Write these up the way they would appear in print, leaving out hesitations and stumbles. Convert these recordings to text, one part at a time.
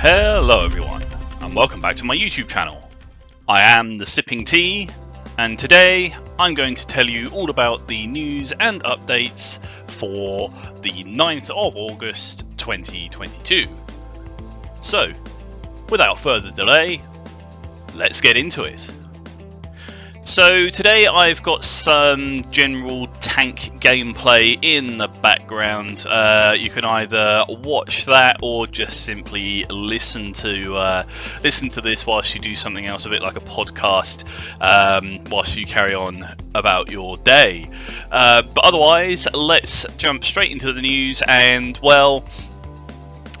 Hello everyone, and welcome back to my YouTube channel. I am the Sipping Tea, and today I'm going to tell you all about the news and updates for the 9th of August 2022. So, without further delay, let's get into it. So today I've got some general tank gameplay in the background. You can either watch that or just simply listen to this whilst you do something else, a bit like a podcast, whilst you carry on about your day. But otherwise, let's jump straight into the news. And well,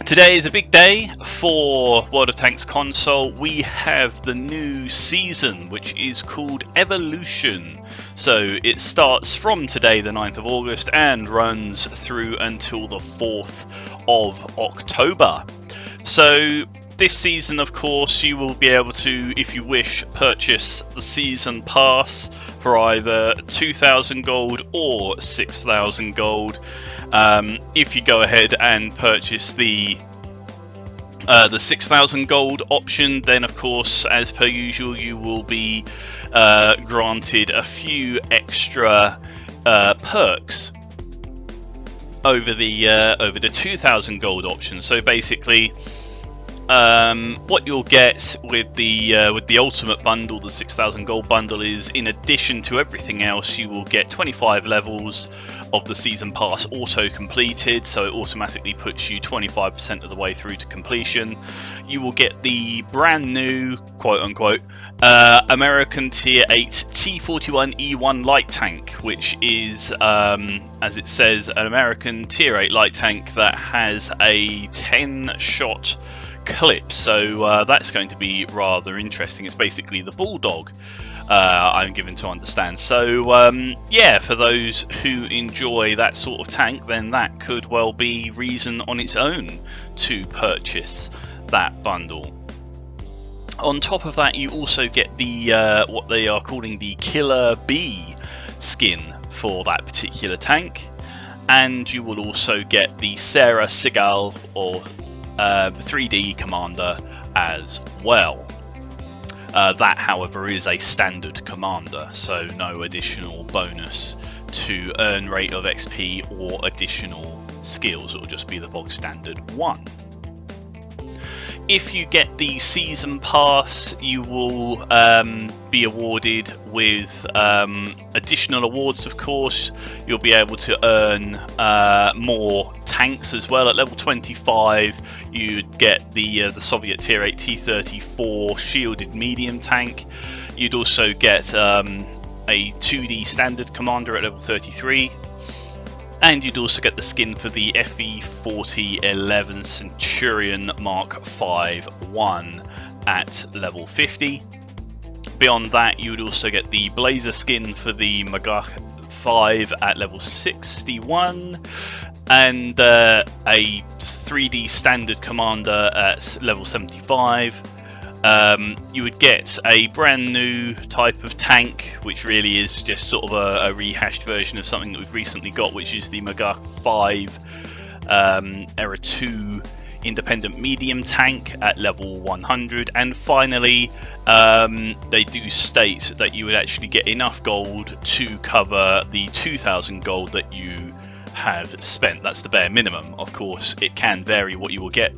today is a big day for World of Tanks console. We have the new season, which is called Evolution. So it starts from today, the 9th of August, and runs through until the 4th of October. So this season, of course, you will be able to, if you wish, purchase the season pass for either 2,000 gold or 6,000 gold. If you go ahead and purchase the 6,000 gold option, then of course, as per usual, you will be granted a few extra perks over the 2,000 gold option. So basically, what you'll get with the ultimate bundle, the 6,000 gold bundle, is in addition to everything else, you will get 25 levels of the season pass auto completed, so it automatically puts you 25% of the way through to completion. You will get the brand new, quote unquote, American Tier 8 T41E1 light tank, which is, as it says, an American Tier 8 light tank that has a 10-shot clip, so that's going to be rather interesting. It's basically the Bulldog, I'm given to understand. So yeah, for those who enjoy that sort of tank, then that could well be reason on its own to purchase that bundle. On top of that, you also get the what they are calling the Killer Bee skin for that particular tank, and you will also get the Sarah Segal or 3D commander as well. That, however, is a standard commander, so no additional bonus to earn rate of XP or additional skills. It will just be the bog standard one. If you get the season pass, you will be awarded with additional awards. Of course, you'll be able to earn more tanks as well. At level 25, you'd get the Soviet Tier 8 T-34 shielded medium tank. You'd also get a 2D standard commander at level 33. And you'd also get the skin for the FE-4011 Centurion Mark 5-1 at level 50. Beyond that, you would also get the Blazer skin for the Magach 5 at level 61, and a 3D standard commander at level 75. You would get a brand new type of tank, which really is just sort of a rehashed version of something that we've recently got, which is the Magach 5 Era 2 independent medium tank at level 100. And finally, they do state that you would actually get enough gold to cover the 2,000 gold that you have spent. That's the bare minimum. Of course, it can vary what you will get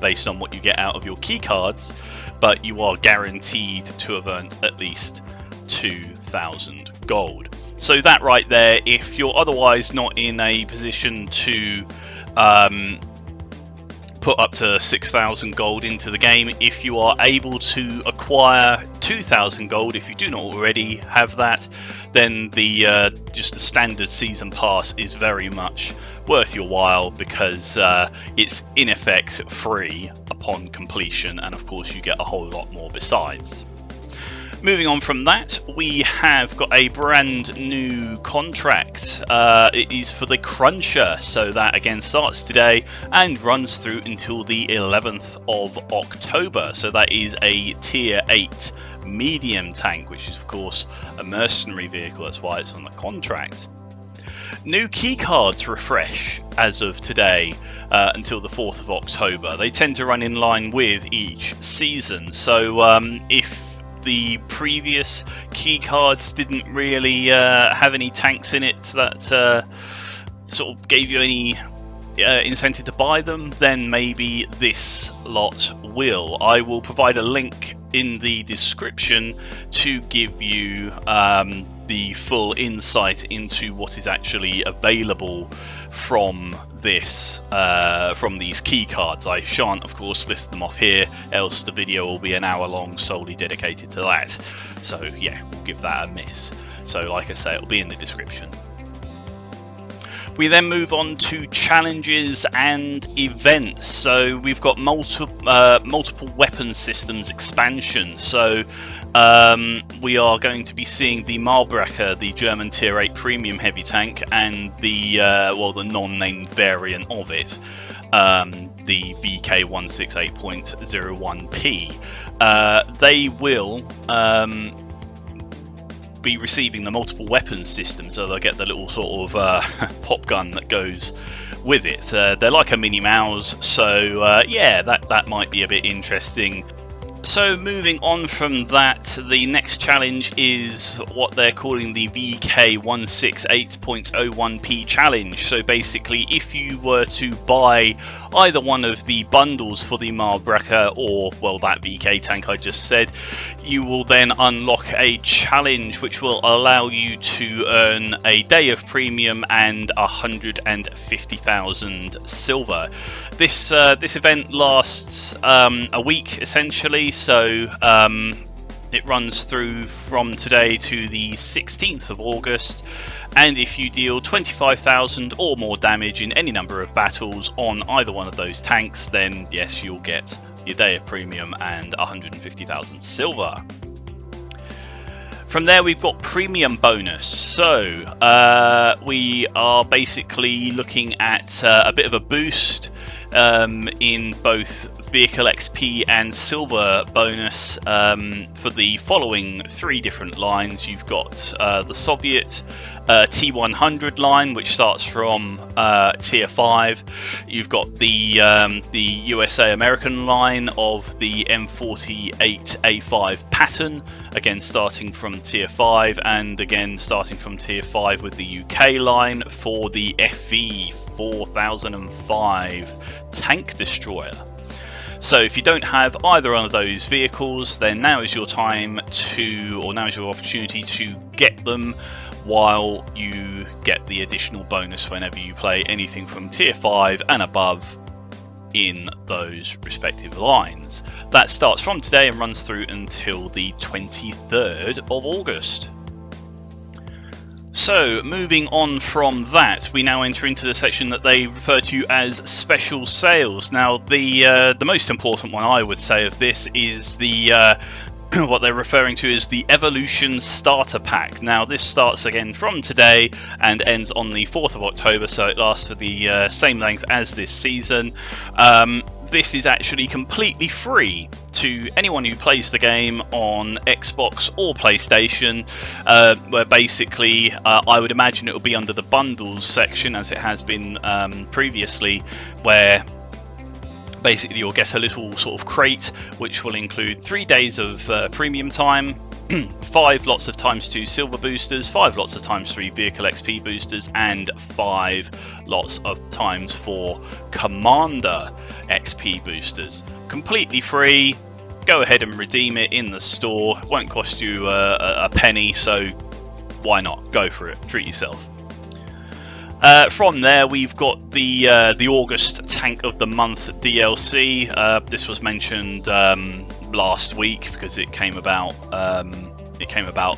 based on what you get out of your key cards, but you are guaranteed to have earned at least 2,000 gold. So that right there, if you're otherwise not in a position to put up to 6,000 gold into the game, if you are able to acquire 2,000 gold, if you do not already have that, then the just the standard season pass is very much worth your while, because it's in effect free upon completion, and of course you get a whole lot more besides. Moving on from that, we have got a brand new contract. It is for the Cruncher, so that again starts today and runs through until the 11th of October. So that is a Tier 8 medium tank, which is of course a mercenary vehicle, that's why it's on the contract. New keycards refresh as of today until the 4th of October. They tend to run in line with each season. So if the previous keycards didn't really have any tanks in it that sort of gave you any incentive to buy them, then maybe this lot will. I will provide a link in the description to give you the full insight into what is actually available from this from these key cards. I shan't of course list them off here, else the video will be an hour long solely dedicated to that. So yeah, we'll give that a miss. So like I say, it'll be in the description. We then move on to challenges and events. So we've got multiple weapon systems expansion. So we are going to be seeing the Malbrecher, the German Tier 8 premium heavy tank, and the the non-named variant of it, the VK 168.01P. They will be receiving the multiple weapons system, so they'll get the little sort of pop gun that goes with it. They're like a mini Maus, so yeah, that might be a bit interesting. So moving on from that, the next challenge is what they're calling the VK 168.01P challenge. So basically, if you were to buy either one of the bundles for the Malbrecher or, well, that VK tank I just said, you will then unlock a challenge which will allow you to earn a day of premium and 150,000 silver. This event lasts a week essentially, so it runs through from today to the 16th of August, and if you deal 25,000 or more damage in any number of battles on either one of those tanks, then yes, you'll get your day of premium and 150,000 silver. From there, we've got premium bonus. So we are basically looking at a bit of a boost in both vehicle XP and silver bonus for the following 3 different lines. You've got the Soviet T100 line, which starts from tier 5. You've got the USA American line of the M48A5 pattern, again starting from tier 5, and again starting from tier 5 with the UK line for the FE 4005 tank destroyer. So if you don't have either one of those vehicles, then now is your time to, or now is your opportunity to get them, while you get the additional bonus whenever you play anything from tier 5 and above in those respective lines. That starts from today and runs through until the 23rd of August. So moving on from that, we now enter into the section that they refer to as special sales. Now the most important one I would say of this is the what they're referring to as the Evolution Starter Pack. Now this starts again from today and ends on the 4th of October, so it lasts for the same length as this season. This is actually completely free to anyone who plays the game on Xbox or PlayStation, where basically I would imagine it will be under the bundles section, as it has been previously, where basically you'll get a little sort of crate which will include 3 days of premium time, 5 lots of ×2 silver boosters, 5 lots of ×3 vehicle XP boosters, and 5 lots of ×4 commander XP boosters. Completely free. Go ahead and redeem it in the store. It won't cost you a penny, so why not? Go for it. Treat yourself. From there, we've got the August Tank of the Month DLC. This was mentioned last week because it came about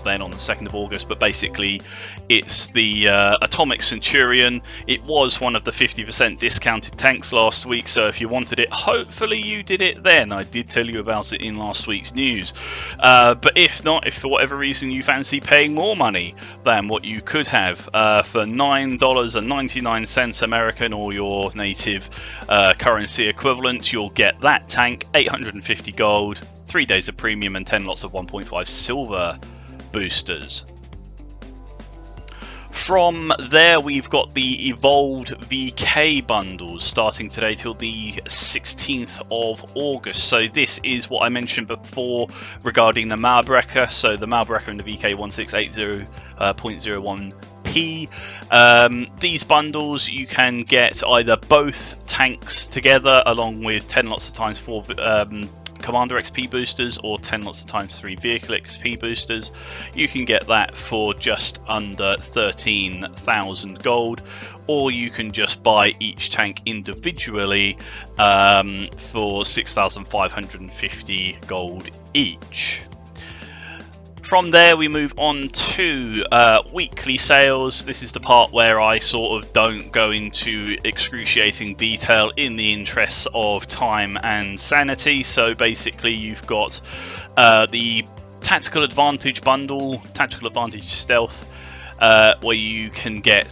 then on the 2nd of August, but basically it's the Atomic Centurion. It was one of the 50% discounted tanks last week, so if you wanted it, hopefully you did it then. I did tell you about it in last week's news, but if not, if for whatever reason you fancy paying more money than what you could have, for $9.99 American or your native currency equivalent, you'll get that tank, 850 gold, 3 days of premium, and 10 lots of 1.5 silver boosters. From there, we've got the Evolved VK bundles starting today till the 16th of August. So this is what I mentioned before regarding the Malbrecher. So the Malbrecher and the VK 1680.01p. These bundles, you can get either both tanks together along with 10 lots of times 4 Commander XP boosters or 10 lots of times 3 vehicle XP boosters. You can get that for just under 13,000 gold, or you can just buy each tank individually for 6,550 gold each. From there, we move on to weekly sales. This is the part where I sort of don't go into excruciating detail in the interests of time and sanity. So basically, you've got the Tactical Advantage bundle, Tactical Advantage Stealth, where you can get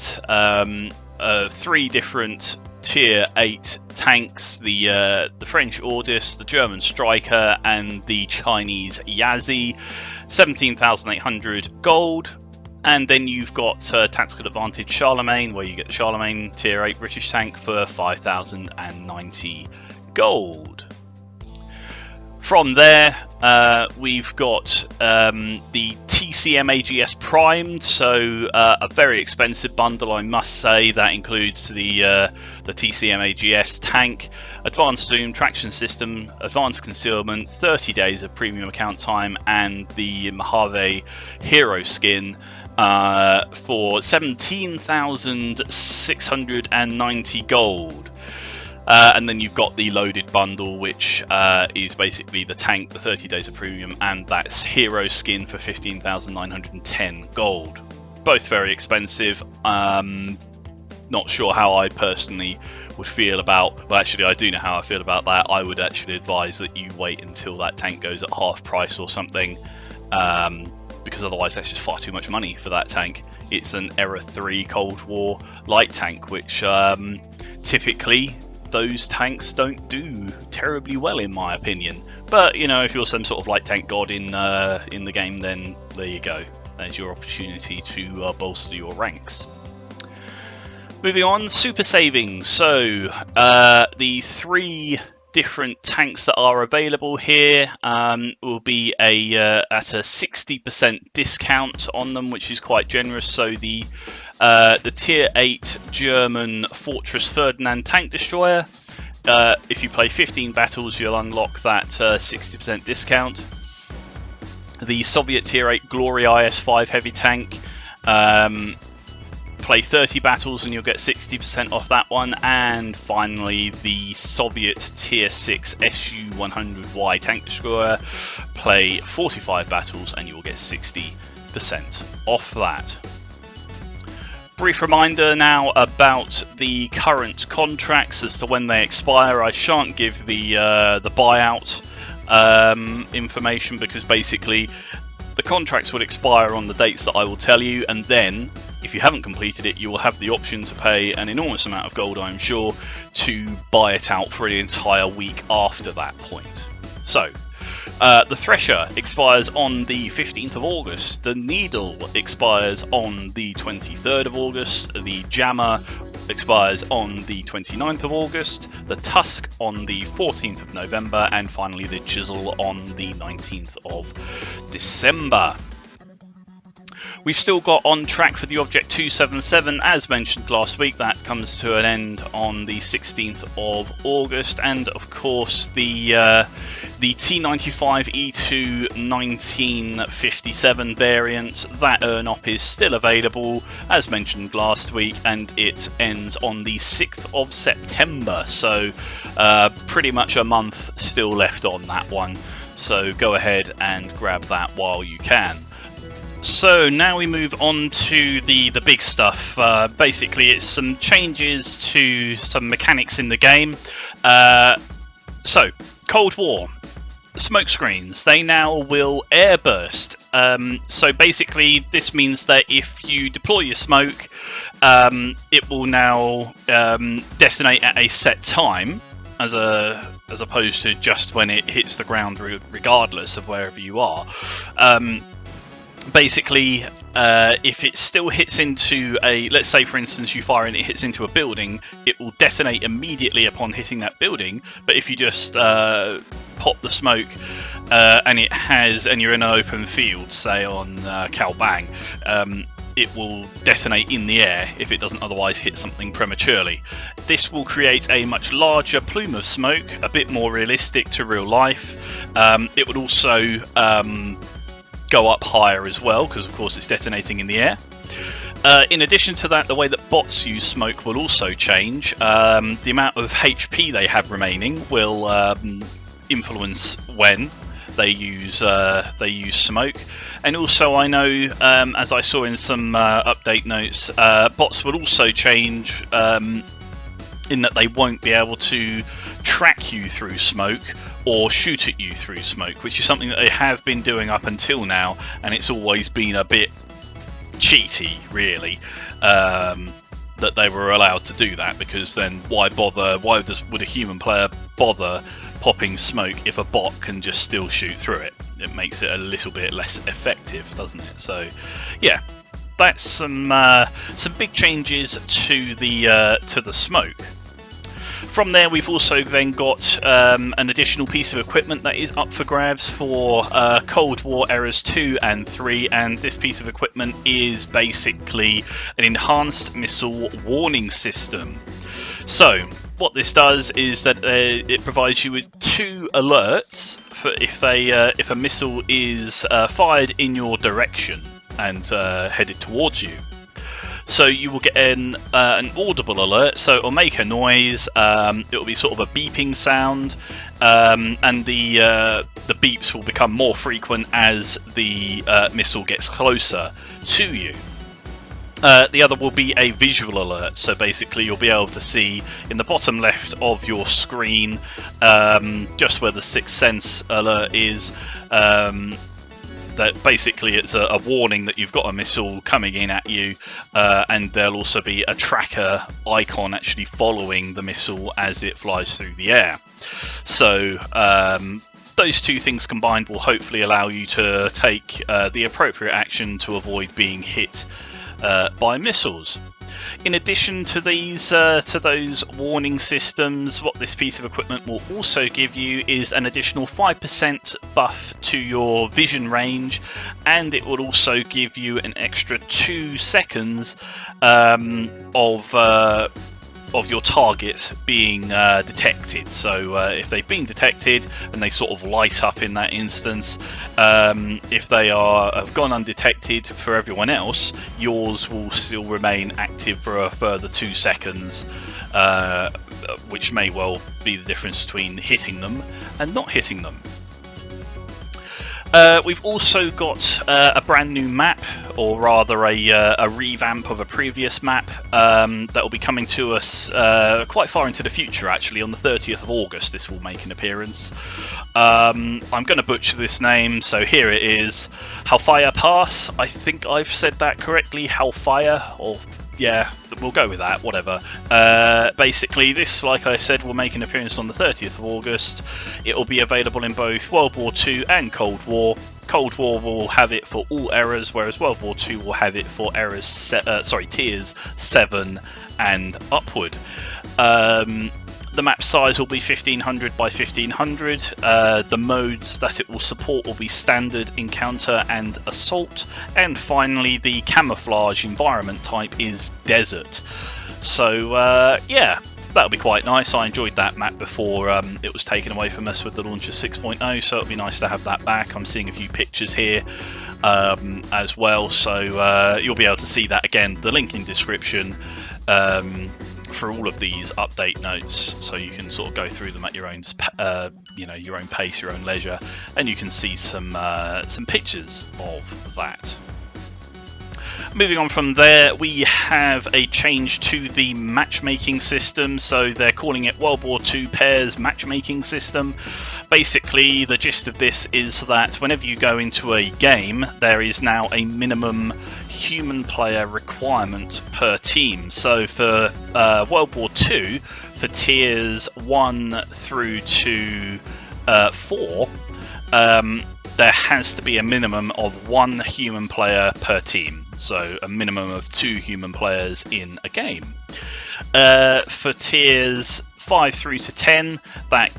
3 different Tier 8 tanks, the French Ordis, the German Striker, and the Chinese Yazi. 17,800 gold. And then you've got Tactical Advantage Charlemagne, where you get the Charlemagne Tier 8 British tank for 5,090 gold. From there, we've got the TCM AGS Primed, so a very expensive bundle, I must say. That includes the TCM AGS tank, Advanced Zoom, Traction System, Advanced Concealment, 30 days of premium account time, and the Mojave Hero skin for 17,690 gold. And then you've got the loaded bundle, which is basically the tank, the 30 days of premium, and that's hero skin for 15,910 gold. Both very expensive. Not sure how I personally would feel about, well, actually I do know how I feel about that. I would actually advise that you wait until that tank goes at half price or something, because otherwise that's just far too much money for that tank. It's an Era 3 Cold War light tank, which typically those tanks don't do terribly well, in my opinion. But you know, if you're some sort of light tank god in the game, then there you go. There's your opportunity to bolster your ranks. Moving on, super savings. So the 3 different tanks that are available here will be at a 60% discount on them, which is quite generous. So the Tier 8 German Fortress Ferdinand tank destroyer, if you play 15 battles, you'll unlock that 60% discount. The Soviet Tier 8 Glory IS-5 heavy tank, play 30 battles and you'll get 60% off that one. And finally, the Soviet Tier 6 Su-100Y tank destroyer, play 45 battles and you will get 60% off that. Brief reminder now about the current contracts as to when they expire. I shan't give the buyout information, because basically the contracts will expire on the dates that I will tell you, and then if you haven't completed it, you will have the option to pay an enormous amount of gold, I'm sure, to buy it out for an entire week after that point. So the Thresher expires on the 15th of August, the Needle expires on the 23rd of August, the Jammer expires on the 29th of August, the Tusk on the 14th of November, and finally the Chisel on the 19th of December. We've still got On Track for the Object 277, as mentioned last week. That comes to an end on the 16th of August, and of course the T95 E2 1957 variant, that earn-up is still available, as mentioned last week, and it ends on the 6th of September, so pretty much a month still left on that one, so go ahead and grab that while you can. So now we move on to the big stuff. Basically, it's some changes to some mechanics in the game. So, Cold War. Smoke screens, they now will airburst. So basically, this means that if you deploy your smoke, it will now detonate at a set time, as opposed to just when it hits the ground, regardless of wherever you are. basically, if it still hits into a, let's say for instance you fire and it hits into a building, it will detonate immediately upon hitting that building. But if you just pop the smoke and you're in an open field, say on Calbang, it will detonate in the air if it doesn't otherwise hit something prematurely. This will create a much larger plume of smoke, a bit more realistic to real life. It would also go up higher as well, because of course it's detonating in the air. In addition to that, the way that bots use smoke will also change. The amount of HP they have remaining will influence when they use smoke. And also, I know, as I saw in some update notes, bots will also change in that they won't be able to track you through smoke or shoot at you through smoke, which is something that they have been doing up until now, and it's always been a bit cheaty, really, that they were allowed to do that, because then why bother? Would a human player bother popping smoke if a bot can just still shoot through it? It makes it a little bit less effective, doesn't it? So, yeah, that's some big changes to the smoke. From there, we've also then got an additional piece of equipment that is up for grabs for Cold War Eras 2 and 3, and this piece of equipment is basically an enhanced missile warning system. So, what this does is that it provides you with 2 alerts for if a missile is fired in your direction and headed towards you. So you will get an audible alert, so it will make a noise, it will be sort of a beeping sound, and the beeps will become more frequent as the missile gets closer to you. The other will be a visual alert, so basically you'll be able to see in the bottom left of your screen, just where the Sixth Sense alert is, that basically it's a warning that you've got a missile coming in at you, and there'll also be a tracker icon actually following the missile as it flies through the air. So those 2 things combined will hopefully allow you to take the appropriate action to avoid being hit by missiles. In addition to those warning systems, what this piece of equipment will also give you is an additional 5% buff to your vision range, and it will also give you an extra 2 seconds of your target being detected. So if they've been detected and they sort of light up in that instance, if they have gone undetected for everyone else, yours will still remain active for a further 2 seconds, which may well be the difference between hitting them and not hitting them. We've also got a brand new map, or rather a revamp of a previous map that will be coming to us quite far into the future, actually. On the 30th of August this will make an appearance. I'm going to butcher this name, so here it is. Halfaya Pass. I think I've said that correctly. Halfaya, or yeah, we'll go with that, whatever. Basically, this, like I said, will make an appearance on the 30th of August. It will be available in both World War II and Cold War. Cold War will have it for all eras, whereas World War II will have it for tiers 7 and upward. The map size will be 1500 by 1500. The modes that it will support will be standard, encounter and assault. And finally, the camouflage environment type is desert. So yeah, that'll be quite nice. I enjoyed that map before it was taken away from us with the launch of 6.0, so it'll be nice to have that back. I'm seeing a few pictures here as well, so you'll be able to see that again. The link in description for all of these update notes, so you can sort of go through them at your own, your own pace, your own leisure, and you can see some pictures of that. Moving on from there, we have a change to the matchmaking system. So they're calling it World War II Pairs Matchmaking System. Basically, the gist of this is that whenever you go into a game, there is now a minimum human player requirement per team. So for World War II, for tiers 1 through to 4, there has to be a minimum of 1 human player per team, so a minimum of 2 human players in a game. For tiers 5 through to 10, that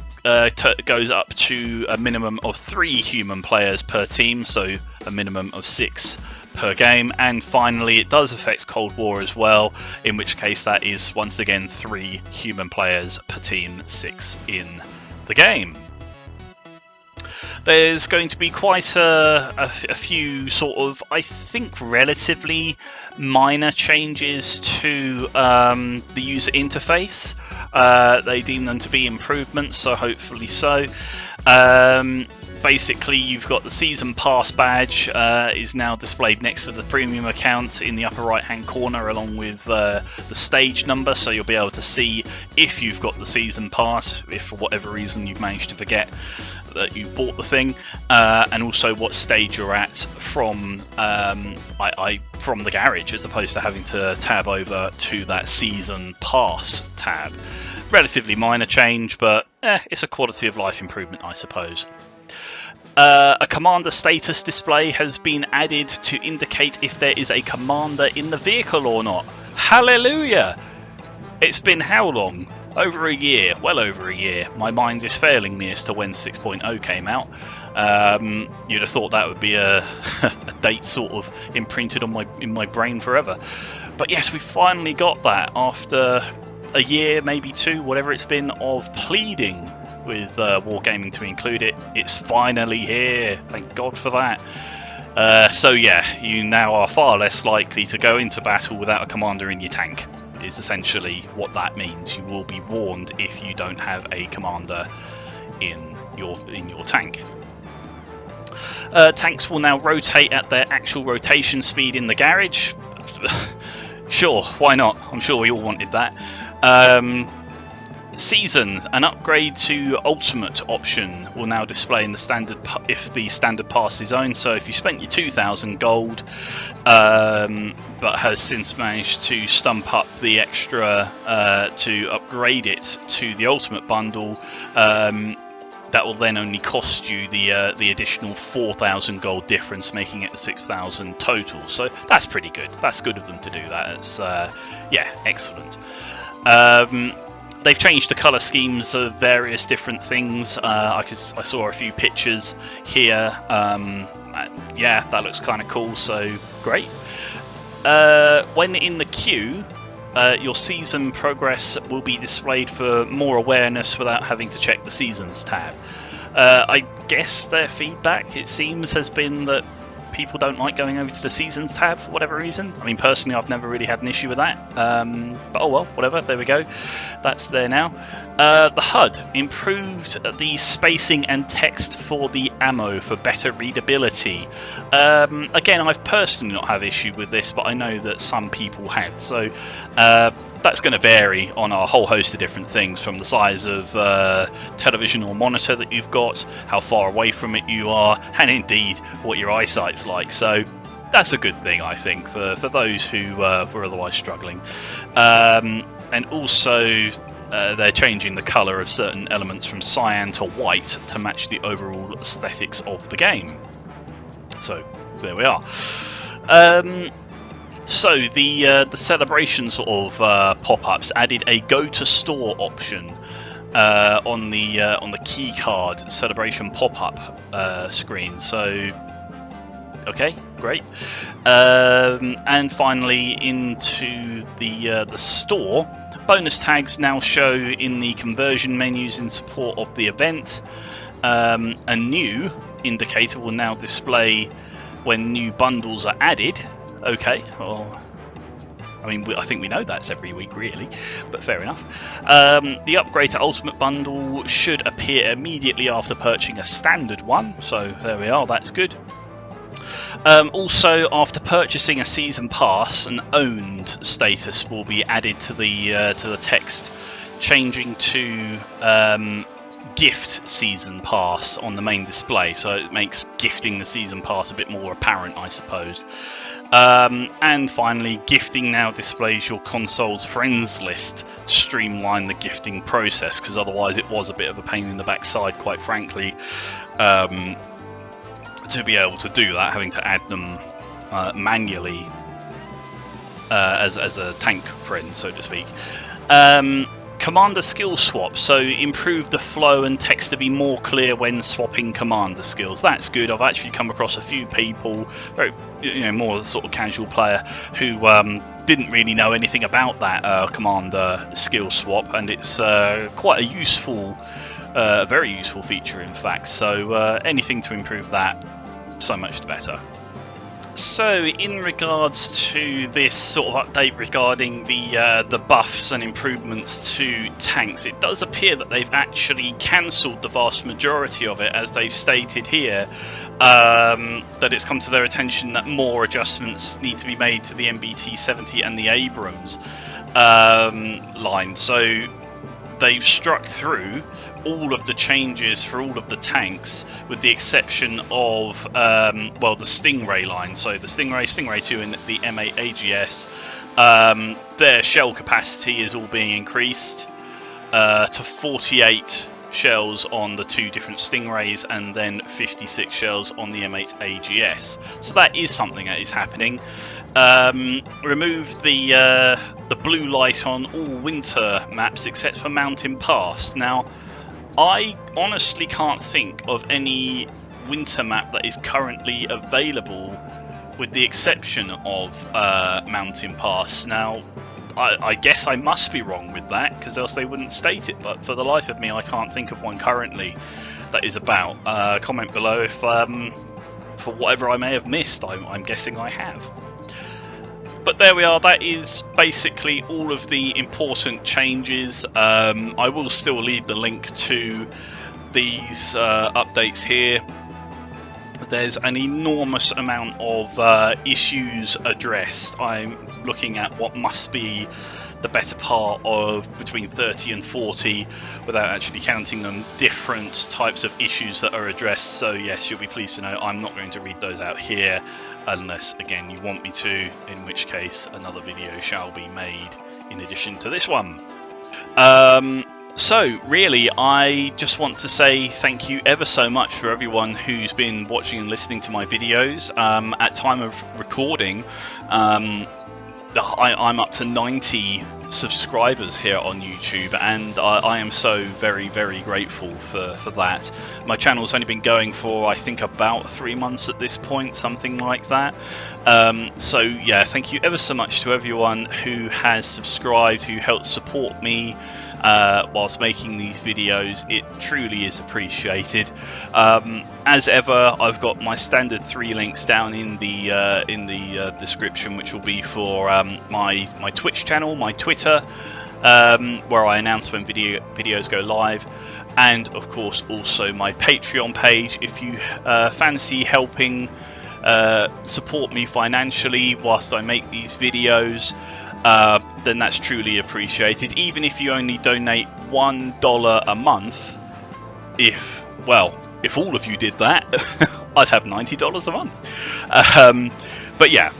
goes up to a minimum of 3 human players per team, so a minimum of 6 per game. And finally, it does affect Cold War as well, in which case that is once again 3 human players per team, 6 in the game. There's going to be quite a few sort of, I think, relatively minor changes to the user interface. They deem them to be improvements, so hopefully so. Basically, you've got the Season Pass badge is now displayed next to the premium account in the upper right hand corner, along with the stage number, so you'll be able to see if you've got the Season Pass, if for whatever reason you've managed to forget that you bought the thing, and also what stage you're at from from the garage, as opposed to having to tab over to that Season Pass tab. Relatively minor change, but it's a quality of life improvement, I suppose. A commander status display has been added to indicate if there is a commander in the vehicle or not. Hallelujah! It's been how long? Over a year, well over a year. My mind is failing me as to when 6.0 came out. You'd have thought that would be a date sort of imprinted on in my brain forever. But yes, we finally got that after a year, maybe 2, whatever it's been, of pleading with Wargaming to include it. It's finally here. Thank God for that. So yeah, you now are far less likely to go into battle without a commander in your tank. Is essentially what that means. You will be warned if you don't have a commander in your tank. Tanks will now rotate at their actual rotation speed in the garage. Sure, why not? I'm sure we all wanted that. Season, an upgrade to Ultimate option will now display in the standard if the standard pass is owned. So if you spent your 2,000 gold, but has since managed to stump up the extra to upgrade it to the Ultimate bundle, that will then only cost you the additional 4,000 gold difference, making it 6,000 total. So that's pretty good. That's good of them to do that. It's yeah, excellent. They've changed the colour schemes of various different things. I saw a few pictures here. Yeah, that looks kind of cool, so great. When in the queue, your season progress will be displayed for more awareness without having to check the seasons tab. I guess their feedback, it seems, has been that people don't like going over to the seasons tab for whatever reason. I mean, personally, I've never really had an issue with that. But oh well, whatever, there we go. That's there now. The HUD improved the spacing and text for the ammo for better readability. Again, I've personally not had issue with this, but I know that some people had. So that's going to vary on a whole host of different things, from the size of television or monitor that you've got, how far away from it you are, and indeed what your eyesight's like. So that's a good thing, I think, for those who were otherwise struggling. And also they're changing the colour of certain elements from cyan to white to match the overall aesthetics of the game. So there we are. So the celebration sort of pop-ups added a go to store option on the key card celebration pop-up screen. So okay, great. And finally, into the store, bonus tags now show in the conversion menus in support of the event. A new indicator will now display when new bundles are added. Okay, well, I mean, I think we know that's every week, really, but fair enough. The upgrade to Ultimate Bundle should appear immediately after purchasing a standard one, so there we are, that's good. Also, after purchasing a season pass, an owned status will be added to the text, changing to gift season pass on the main display, so it makes gifting the season pass a bit more apparent, I suppose. And finally, gifting now displays your console's friends list to streamline the gifting process, because otherwise it was a bit of a pain in the backside, quite frankly. to be able to do that, having to add them manually as a tank friend, so to speak. Commander skill swap, so improve the flow and text to be more clear when swapping commander skills. That's good. I've actually come across a few people, very, more sort of casual player, who didn't really know anything about that commander skill swap, and it's quite a useful, very useful feature, in fact. So anything to improve that, so much the better. So, in regards to this sort of update regarding the buffs and improvements to tanks, it does appear that they've actually cancelled the vast majority of it, as they've stated here, that it's come to their attention that more adjustments need to be made to the MBT-70 and the Abrams line. So, they've struck through all of the changes for all of the tanks, with the exception of the Stingray line. So the Stingray 2 and the M8 AGS, their shell capacity is all being increased to 48 shells on the 2 different Stingrays, and then 56 shells on the M8 AGS. So that is something that is happening. Removed the blue light on all winter maps except for Mountain Pass. Now, I honestly can't think of any winter map that is currently available, with the exception of Mountain Pass. Now, I guess I must be wrong with that, because else they wouldn't state it, but for the life of me I can't think of one currently that is about. Comment below if, for whatever I may have missed. I'm guessing I have. But there we are, that is basically all of the important changes. I will still leave the link to these updates here. There's an enormous amount of issues addressed. I'm looking at what must be the better part of between 30 and 40, without actually counting them, different types of issues that are addressed. So yes, you'll be pleased to know I'm not going to read those out here, unless again you want me to, in which case another video shall be made in addition to this one. So really, I just want to say thank you ever so much for everyone who's been watching and listening to my videos. At time of recording, I'm up to 90 subscribers here on YouTube, and I am so very, very grateful for that. My channel's only been going for, I think, about 3 months at this point, something like that. So yeah, thank you ever so much to everyone who has subscribed, who helped support me whilst making these videos. It truly is appreciated. As ever, I've got my standard 3 links down in the description, which will be for my Twitch channel, my Twitter, where I announce when videos go live, and of course also my Patreon page. If you fancy helping support me financially whilst I make these videos, then that's truly appreciated. Even if you only donate $1 a month, if all of you did that, I'd have $90 a month. But yeah,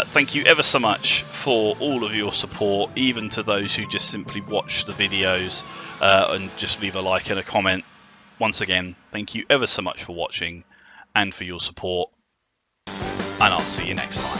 thank you ever so much for all of your support, even to those who just simply watch the videos and just leave a like and a comment. Once again, thank you ever so much for watching and for your support, and I'll see you next time.